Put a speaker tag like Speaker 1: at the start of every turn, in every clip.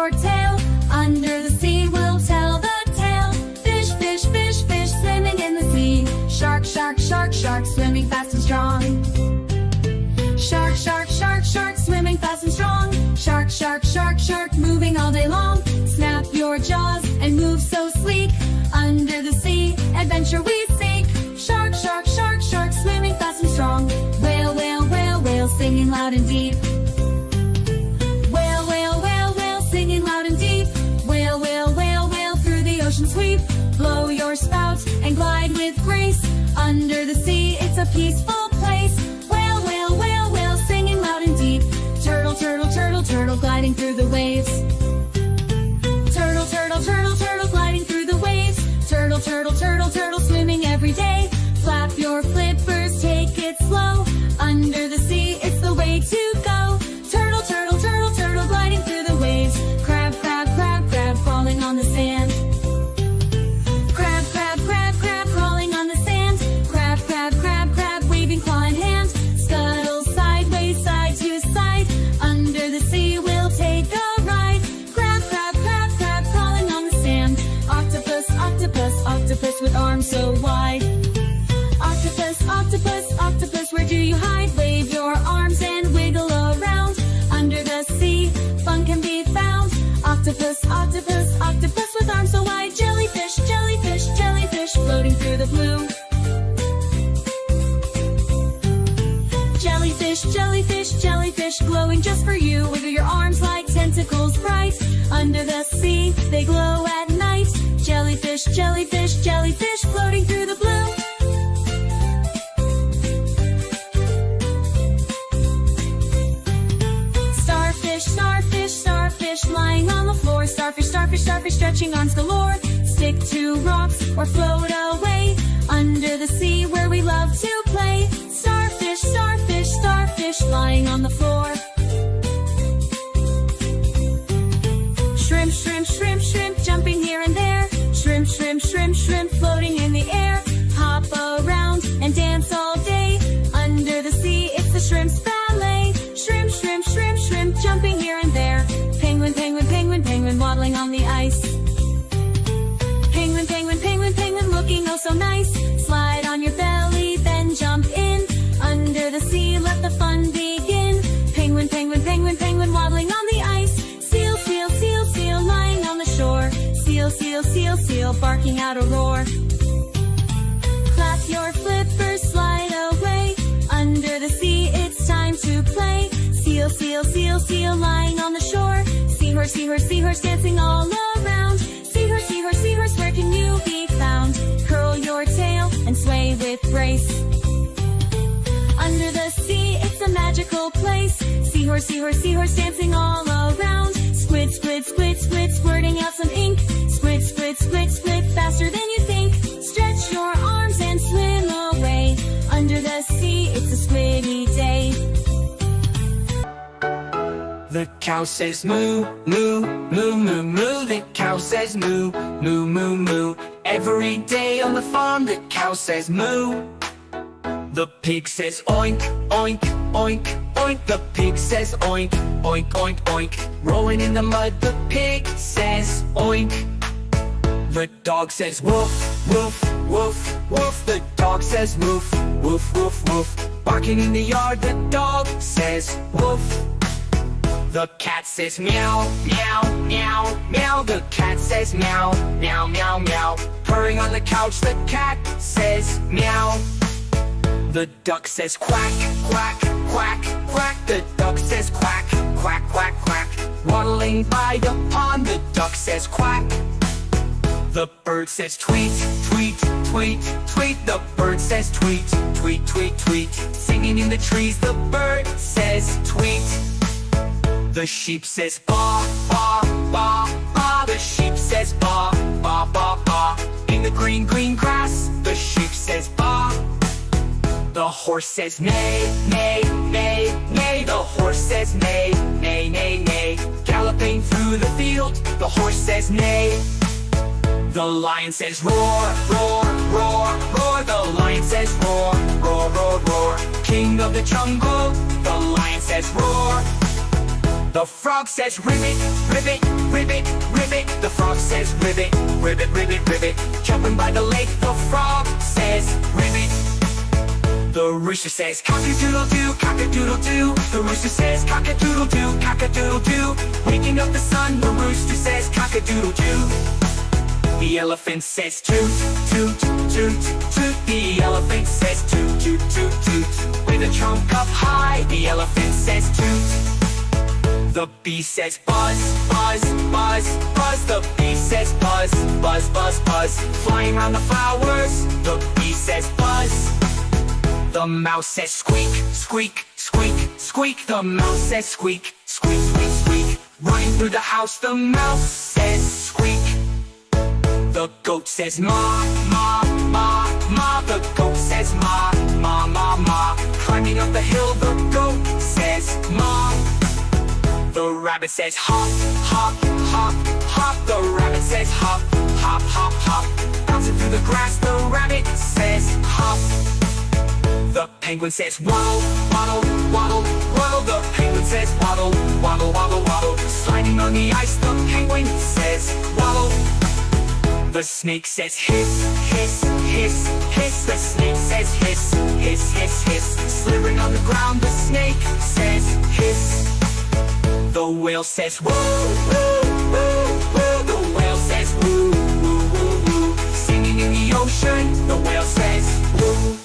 Speaker 1: your tail. Under the sea we'll tell the tale. Fish, fish, fish, fish, swimming in the sea. Shark, shark, shark, shark, swimming fast and strong. Shark, shark, shark, shark, swimming fast and strong. Shark, shark, shark, shark, moving all day long. Snap your jaws and move so sleek. Under the sea, adventure we seek. Shark, shark, shark, shark, swimming fast and strong. Whale, whale, whale, whale, singing loud and deep. Whale, whale, whale, whale, singing loud and deep. Whale, whale, whale, whale, through the ocean sweep. Blow your spout and glide with grace. Under the sea, it's a peaceful place. Whale, whale, whale, whale, singing loud and deep. Turtle, turtle, turtle, turtle, gliding through the waves. Turtle, turtle, turtle, turtle, gliding through the waves. Turtle, turtle, turtle, turtle, swimming every day. Flap your flippers, take it slow. Under the sea, it's the way to go. Turtle, turtle, turtle, turtle, gliding through the waves. Crab, crab, crab, crab, crawling on the sand. Crab, crab, crab, crab, crawling on the sand. Crab, crab, crab, crab, waving claw in hand. Scuttle sideways, side to side. Under the sea, we'll take a ride. Crab, crab, crab, crab, crawling on the sand. Octopus, octopus, octopus with arms so wide. Octopus, octopus, octopus, where do you hide? Wave your arms and wiggle around. Under the sea, fun can be found. Octopus, octopus, octopus with arms so wide. Jellyfish, jellyfish, jellyfish, floating through the blue. Jellyfish, jellyfish, jellyfish, glowing just for you. Wiggle your arms like tentacles bright. Under the sea, they glow at night. Jellyfish, jellyfish, jellyfish, floating through the blue. Starfish, starfish, starfish, lying on the floor. Starfish, starfish, starfish, stretching arms galore. Stick to rocks or float away. Under the sea where we love to play. Starfish, starfish, starfish, lying on the floor. Shrimp, shrimp, shrimp, shrimp, jumping here and there. Shrimp, shrimp, shrimp, shrimp, floating in the air. Hop around and dance all day. Under the sea, it's the shrimp's ballet. Shrimp, shrimp, shrimp, shrimp, jumping here and there. Penguin, penguin, penguin, penguin, waddling on the ice. Penguin, penguin, penguin, penguin, looking oh so nice. Slide on your belly, then jump in. Under the sea, let the fun begin. Penguin, penguin, penguin, penguin, waddling on the ice. Seal, seal, seal, seal, lying on the shore. Seal, seal, seal, seal, barking out a roar. Clap your flippers, slide away. Under the sea, it's time to play. Seal, seal, seal, seal, lying on the shore. Seahorse, seahorse, seahorse, dancing all around. Seahorse, seahorse, seahorse, where can you be found? Curl your tail and sway with grace. Under the sea, it's a magical place. Seahorse, seahorse, seahorse, dancing all around. Squid, squid, squid, squid, squirting out some ink. Squid, squid, squid, squid, faster than you think. Stretch your arms and swim away. Under the sea, it's a squiddy day.
Speaker 2: The cow says moo, moo, moo, moo, moo. The cow says moo, moo, moo, moo. Every day on the farm, the cow says moo. The pig says oink, oink, oink, oink. The pig says oink, oink, oink, oink. Rolling in the mud, the pig says oink. The dog says woof, woof, woof, woof. The dog says woof, woof, woof, woof. Barking in the yard, the dog says woof. The cat says meow, meow, meow, meow. The cat says meow, meow, meow, meow. Purring on the couch, the cat says meow. The duck says quack, quack, quack, quack. The duck says quack, quack, quack, quack. Waddling by the pond, the duck says quack. The bird says tweet, tweet, tweet, tweet. The bird says tweet, tweet, tweet, tweet. Singing in the trees, the bird says tweet. The sheep says ba, ba, ba, ba. The sheep says ba, ba, ba, ba. In the green, green grass, the sheep says ba. The horse says neigh, neigh, neigh, neigh. The horse says neigh, neigh, neigh, neigh. Galloping through the field, the horse says neigh. The lion says roar, roar, roar, roar. The lion says roar, roar, roar, roar. King of the jungle, the lion says roar. The frog says ribbit, ribbit, ribbit. says ribbit, ribbit, ribbit, ribbit. Jumping by the lake, the frog says ribbit. The rooster says cock-a-doodle-doo, cock-a-doodle-doo. The rooster says cock-a-doodle-doo, cock-a-doodle-doo. Waking up the sun, the rooster says cock-a-doodle-doo. The elephant says toot, toot, toot, toot. The elephant says toot, toot, toot, toot. With a trunk up high, the elephant says toot. The bee says buzz, buzz, buzz, buzz. The bee says buzz, buzz, buzz, buzz. Flying around the flowers, the bee says buzz. The mouse says squeak, squeak, squeak, squeak. The mouse says squeak, squeak, squeak, squeak. Running through the house, the mouse says squeak. The goat says ma, ma, ma, ma. The goat says ma, ma, ma, ma. Climbing up the hill, the goat says ma. The rabbit says hop, hop, hop, hop. The rabbit says hop, hop, hop, hop. Bouncing through the grass, the rabbit says hop. The penguin says waddle, waddle, waddle, waddle. The penguin says waddle, waddle, waddle, waddle. Sliding on the ice, the penguin says waddle. The snake says hiss, hiss, hiss, hiss. The snake says hiss, hiss, hiss, hiss. Slithering on the ground, the snake says hiss. The whale says woo, woo, woo, woo. The whale says woo, woo, woo, woo. Singing in the ocean, the whale says woo.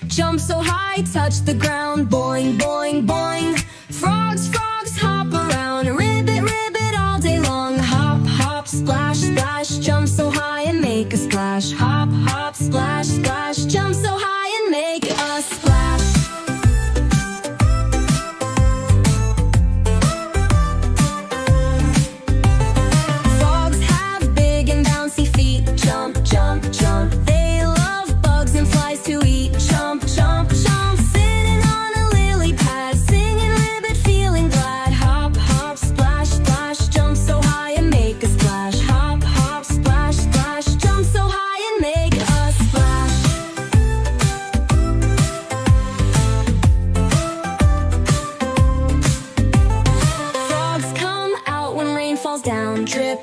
Speaker 1: Jump so high, touch the ground, boing, boing, boing. Frogs, frogs, hop around, ribbit, ribbit all day long. Hop, hop, splash, splash, jump so high and make a splash. Hop, hop, splash, splash, jump so high and make a splash. Frogs have big and bouncy feet, jump, jump, jump. They love bugs and flies to eat, jump, jump, jump. Sitting on a lily pad, singing ribbit, feeling glad.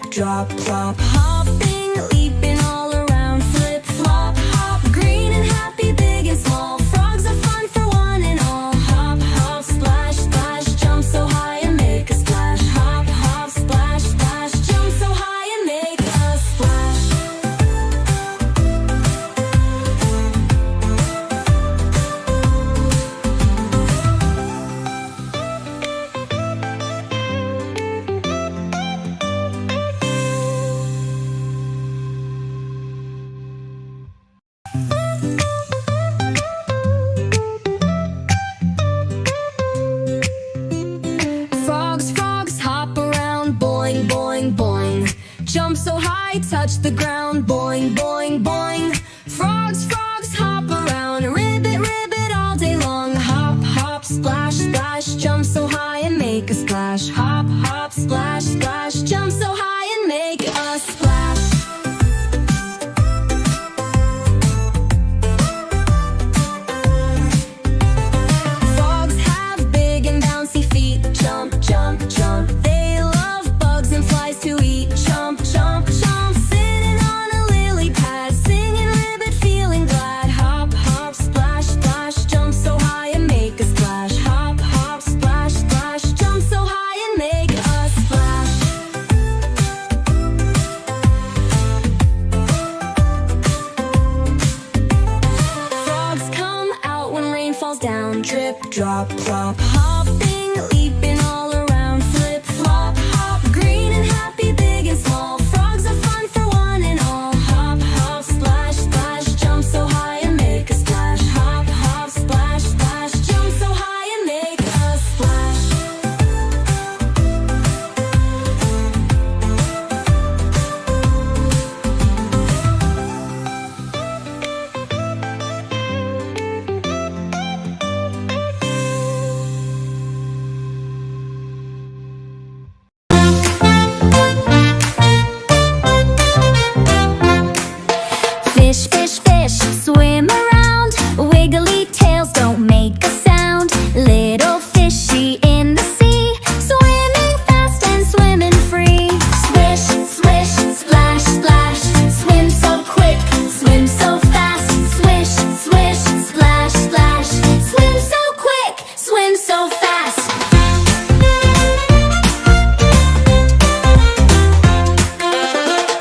Speaker 1: drop, plop. Hopping, leaping all around, flip, flop, hop. Green and happy, big and small. Frogs are fun for one and all. Hop, hop, splash, splash. Jump so high and make a splash. Hop, hop, splash, splash. Jump so high and make a splash. Frogs, frogs, hop around, boing, boing, boing. Jump so high, touch the ground, boing, boing, boing. Frogs, frogs, hop around, ribbit, ribbit all day long. Hop, hop, splash, splash, jump so high and make a splash. Hop, hop, splash, splash, jump so high and make a splash. Frogs have big and bouncy feet. Jump, jump, jump. They love bugs and flies to eat. Jump, jump, jump. Sitting on a lily pad, singing ribbit, feeling glad. Hop, hop, splash, splash. Jump so high and make a splash. Hop, hop, splash, splash. Jump so high and make a splash. Frogs come out when rain falls down. Drip, drop, plop. Hopping, leaping all around. Flip, flop, hop. Green and happy, big and small. Frogs are fun for one and all. Hop, hop, splash, splash. Jump so high and make a splash. Hop, hop, splash, splash. Jump so high and make a splash. Fish, fish, fish, swim around. Wiggly tails don't make a sound. Little fishy in the sea, swimming fast and swimming free. Swish, swish, splash, splash. Swim so quick, swim so fast. Swish, swish, splash, splash. Swim so quick, swim so fast.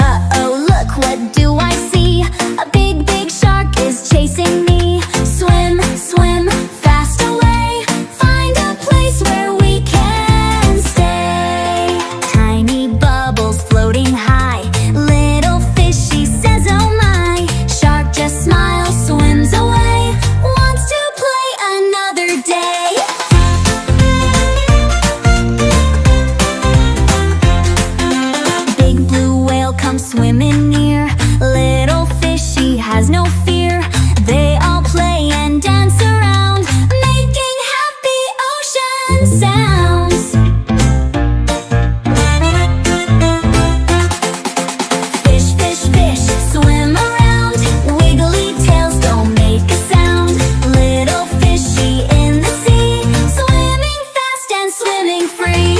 Speaker 1: Uh-oh, look, what do I see? A big, big shark is chasing me. Swim, swim, fast away. Find a place where we can stay. Tiny bubbles floating high. Little fishy says, oh my. Shark just smiles, swims away. Wants to play another day. Big blue whale comes swimming near. Little fishy has no fear. They all play and dance around, making happy ocean sounds. Fish, fish, fish, swim around. Wiggly tails don't make a sound. Little fishy in the sea, swimming fast and swimming free.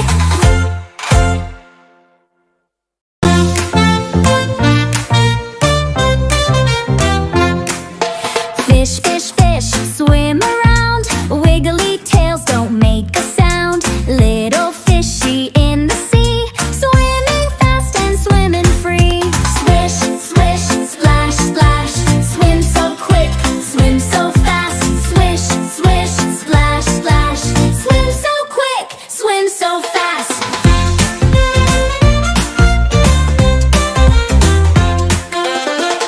Speaker 1: Fish, fish, fish, swim around. Wiggly tails don't make a sound. Little fishy in the sea, swimming fast and swimming free. Swish, swish, splash, splash. Swim so quick, swim so fast. Swish, swish, splash, splash. Swim so quick, swim so fast.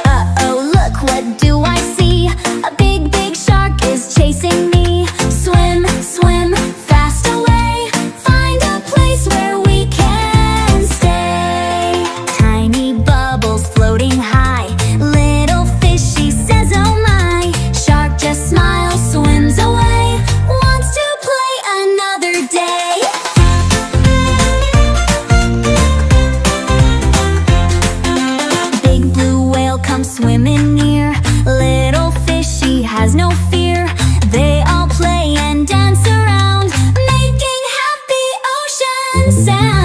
Speaker 1: Uh-oh, look, what do I see? A big, big shark is chasing me. Swim, swim, fast away. Find a place where we can stay. Tiny bubbles floating high. Little fishy says, oh my. Shark just smiles, swims away. Wants to play another day. Big blue whale comes swimming near. Little fishy has no fear. They all play and dance around, making happy ocean sounds.